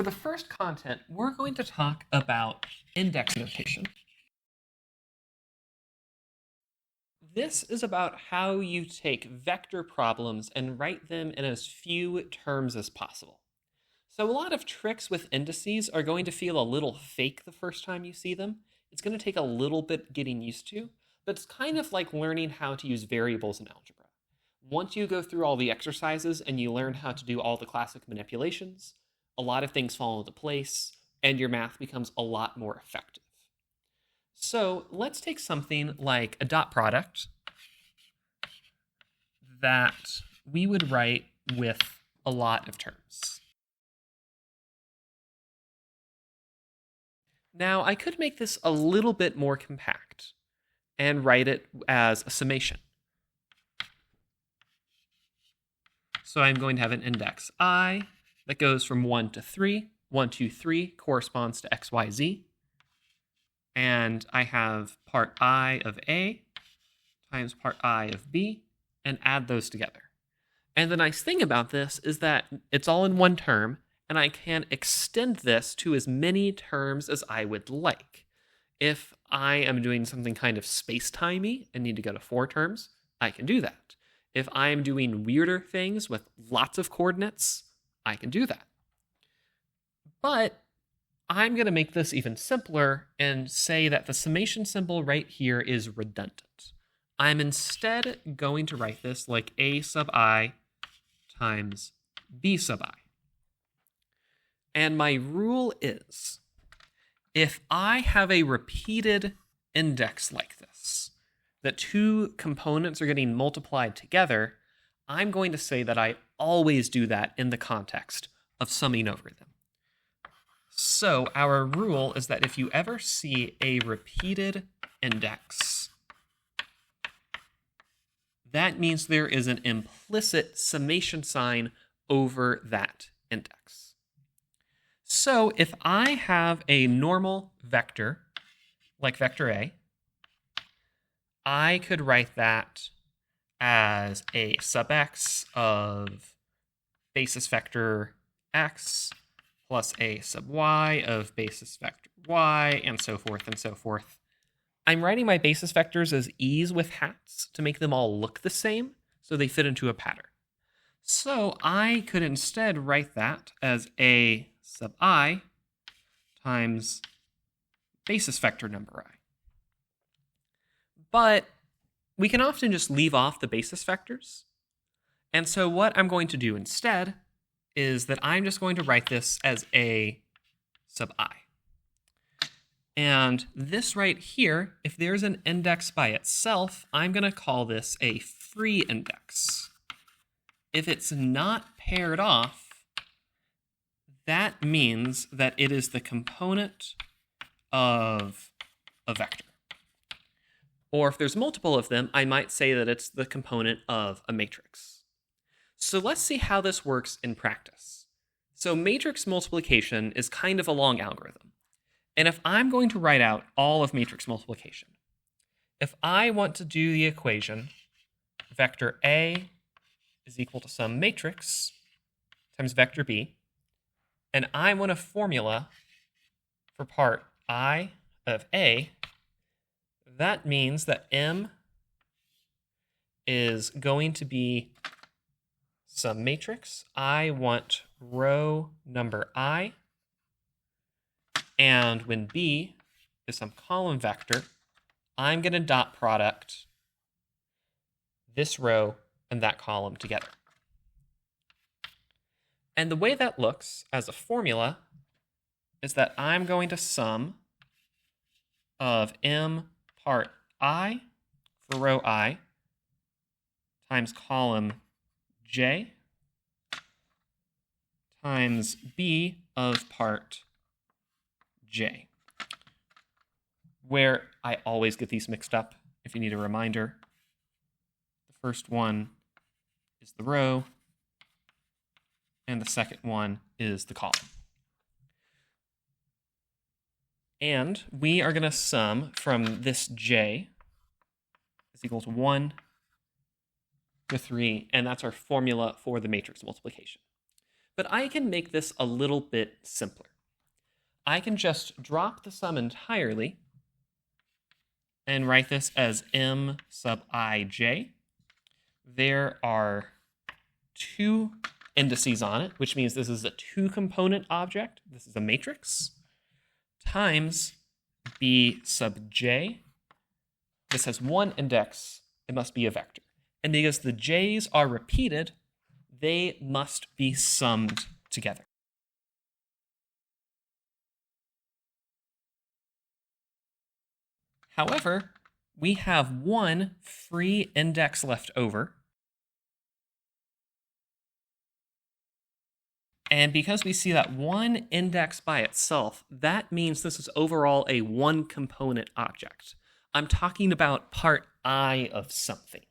the first content, we're going to talk about index notation. This is about how you take vector problems and write them in as few terms as possible. So a lot of tricks with indices are going to feel a little fake the first time you see them. It's going to take a little bit getting used to, but it's kind of like learning how to use variables in algebra. Once you go through all the exercises and you learn how to do all the classic manipulations, a lot of things fall into place and your math becomes a lot more effective. So let's take something like a dot product that we would write with a lot of terms. Now, I could make this a little bit more compact and write it as a summation. So I'm going to have an index I that goes from 1 to 3. 1, 2, 3 corresponds to x, y, z. And I have part I of A times part I of B, and add those together. And the nice thing about this is that it's all in one term, and I can extend this to as many terms as I would like. If I am doing something kind of space-timey and need to go to 4 terms, I can do that. If I am doing weirder things with lots of coordinates, I can do that. But I'm going to make this even simpler and say that the summation symbol right here is redundant. I'm instead going to write this like A sub I times B sub I. And my rule is, if I have a repeated index like this, that 2 components are getting multiplied together, I'm going to say that I always do that in the context of summing over them. So our rule is that if you ever see a repeated index, that means there is an implicit summation sign over that index. So if I have a normal vector, like vector A, I could write that as a sub x of basis vector x plus a sub y of basis vector y, and so forth and so forth. I'm writing my basis vectors as e's with hats to make them all look the same, so they fit into a pattern. So I could instead write that as a sub I times basis vector number I. But we can often just leave off the basis vectors. And so what I'm going to do instead is that I'm just going to write this as a sub I. And this right here, if there's an index by itself, I'm going to call this a free index. If it's not paired off, that means that it is the component of a vector. Or if there's multiple of them, I might say that it's the component of a matrix. So let's see how this works in practice. So matrix multiplication is kind of a long algorithm. And if I'm going to write out all of matrix multiplication, if I want to do the equation vector A is equal to some matrix times vector B, and I want a formula for part I of A, that means that M is going to be some matrix. I want row number I, and when B is some column vector, I'm going to dot product this row and that column together. And the way that looks as a formula is that I'm going to sum of M part I for row I times column J times B of part J, where I always get these mixed up if you need a reminder. The first one is the row, and the second one is the column. And we are going to sum from this J is equal to 1 to 3, and that's our formula for the matrix multiplication. But I can make this a little bit simpler. I can just drop the sum entirely and write this as m sub ij. There are two indices on it, which means this is a two-component object. This is a matrix, times b sub j. This has one index. It must be a vector. And because the j's are repeated, they must be summed together. However, we have one free index left over. And because we see that one index by itself, that means this is overall a one-component object. I'm talking about part I of something.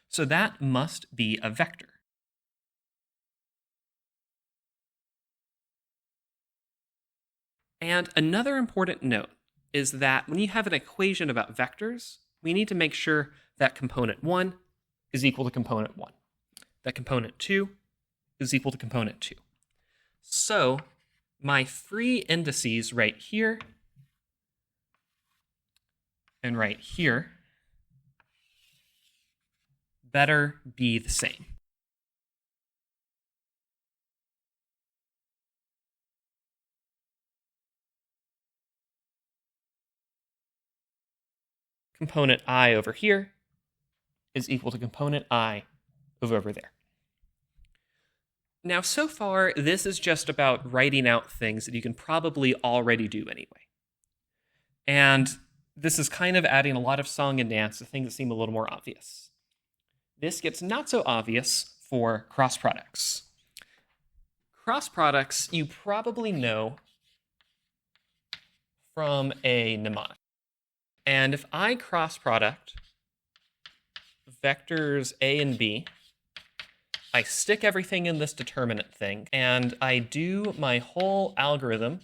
So that must be a vector. And another important note is that when you have an equation about vectors, we need to make sure that component 1 is equal to component 1. That component 2 is equal to component 2. So my free indices right here and right here better be the same. Component I over here is equal to component I over there. Now, so far, this is just about writing out things that you can probably already do anyway. And this is kind of adding a lot of song and dance to things that seem a little more obvious. This gets not so obvious for cross products. Cross products you probably know from a mnemonic. And if I cross product vectors A and B, I stick everything in this determinant thing, and I do my whole algorithm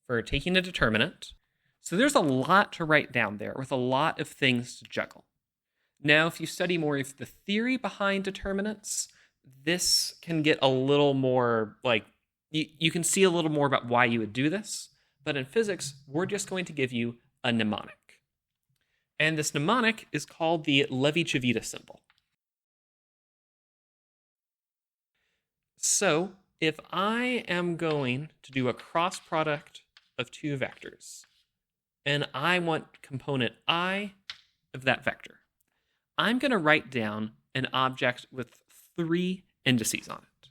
for taking a determinant. So there's a lot to write down there with a lot of things to juggle. Now, if you study more of the theory behind determinants, this can get a little more, you can see a little more about why you would do this. But in physics, we're just going to give you a mnemonic. And this mnemonic is called the Levi-Civita symbol. So if I am going to do a cross product of two vectors, and I want component I of that vector, I'm going to write down an object with three indices on it.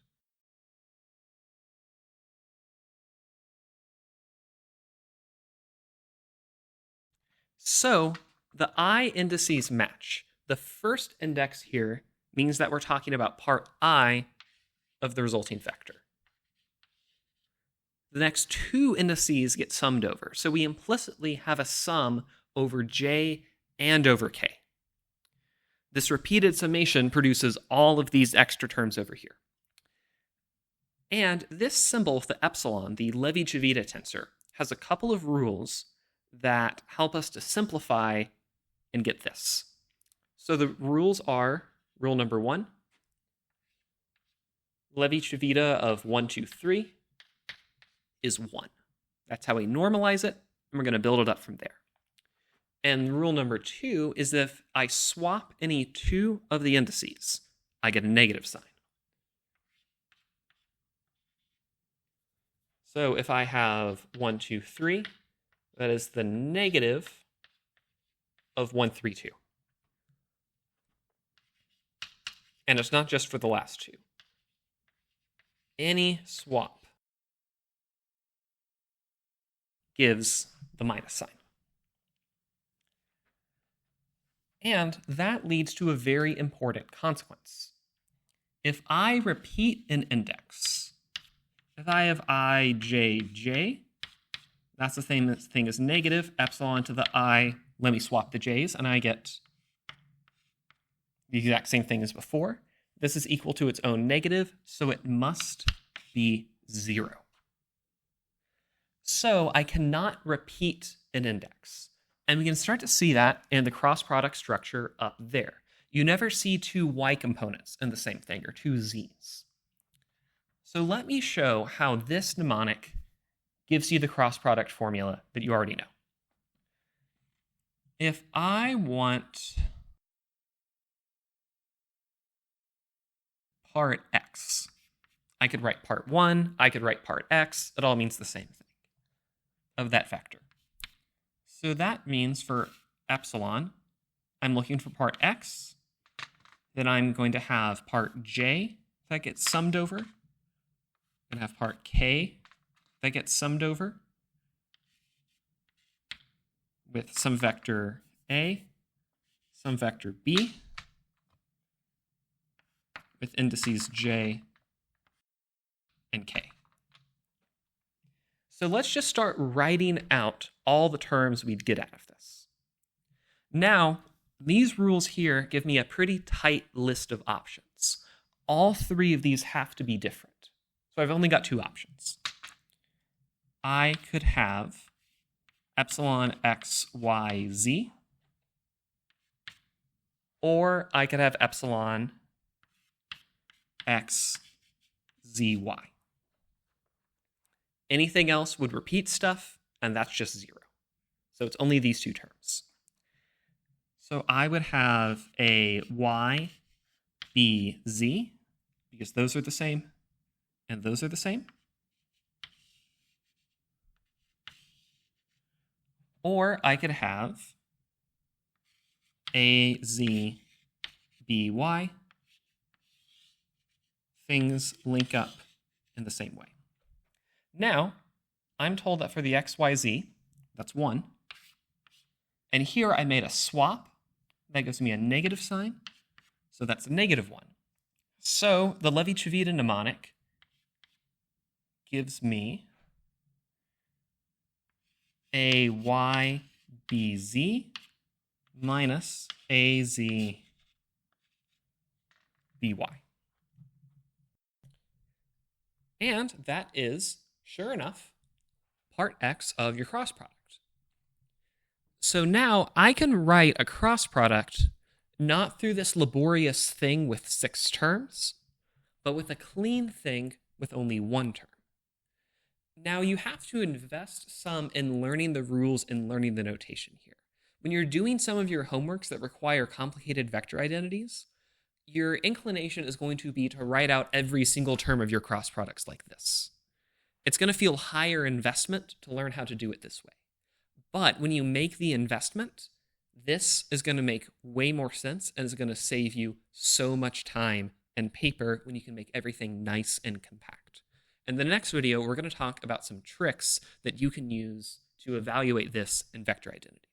So the I indices match. The first index here means that we're talking about part I of the resulting vector. The next two indices get summed over, so we implicitly have a sum over j and over k. This repeated summation produces all of these extra terms over here. And this symbol with the epsilon, the Levi-Civita tensor, has a couple of rules that help us to simplify and get this. So the rules are, rule number 1, Levi-Civita of 1, 2, 3 is 1. That's how we normalize it, and we're going to build it up from there. And rule number 2 is if I swap any two of the indices, I get a negative sign. So if I have 1, 2, 3, that is the negative of 1, 3, 2. And it's not just for the last two. Any swap gives the minus sign. And that leads to a very important consequence. If I repeat an index, if I have I, j, j, that's the same thing as negative epsilon to the I. Let me swap the j's, and I get the exact same thing as before. This is equal to its own negative, so it must be 0. So I cannot repeat an index. And we can start to see that in the cross-product structure up there. You never see two y components in the same thing, or two z's. So let me show how this mnemonic gives you the cross product formula that you already know. If I want part x, I could write part 1, I could write part x. It all means the same thing of that vector. So that means for epsilon, I'm looking for part x. Then I'm going to have part j that gets summed over. I'm going to have part k that gets summed over with some vector a, some vector b, with indices j and k. So let's just start writing out all the terms we'd get out of this. Now, these rules here give me a pretty tight list of options. All three of these have to be different. So I've only got two options. I could have epsilon x, y, z, or I could have epsilon x, z, y. Anything else would repeat stuff, and that's just 0. So it's only these two terms. So I would have a y, b, z, because those are the same, and those are the same. Or I could have a, z, b, y. Things link up in the same way. Now, I'm told that for the x, y, z, that's 1. And here I made a swap. That gives me a negative sign. So that's a negative 1. So the Levi-Civita mnemonic gives me a y, b, z minus a, z, b, y. And that is, sure enough, part x of your cross product. So now I can write a cross product not through this laborious thing with 6 terms, but with a clean thing with only 1 term. Now you have to invest some in learning the rules and learning the notation here. When you're doing some of your homeworks that require complicated vector identities, your inclination is going to be to write out every single term of your cross products like this. It's going to feel higher investment to learn how to do it this way. But when you make the investment, this is going to make way more sense and is going to save you so much time and paper when you can make everything nice and compact. In the next video, we're going to talk about some tricks that you can use to evaluate this in vector identity.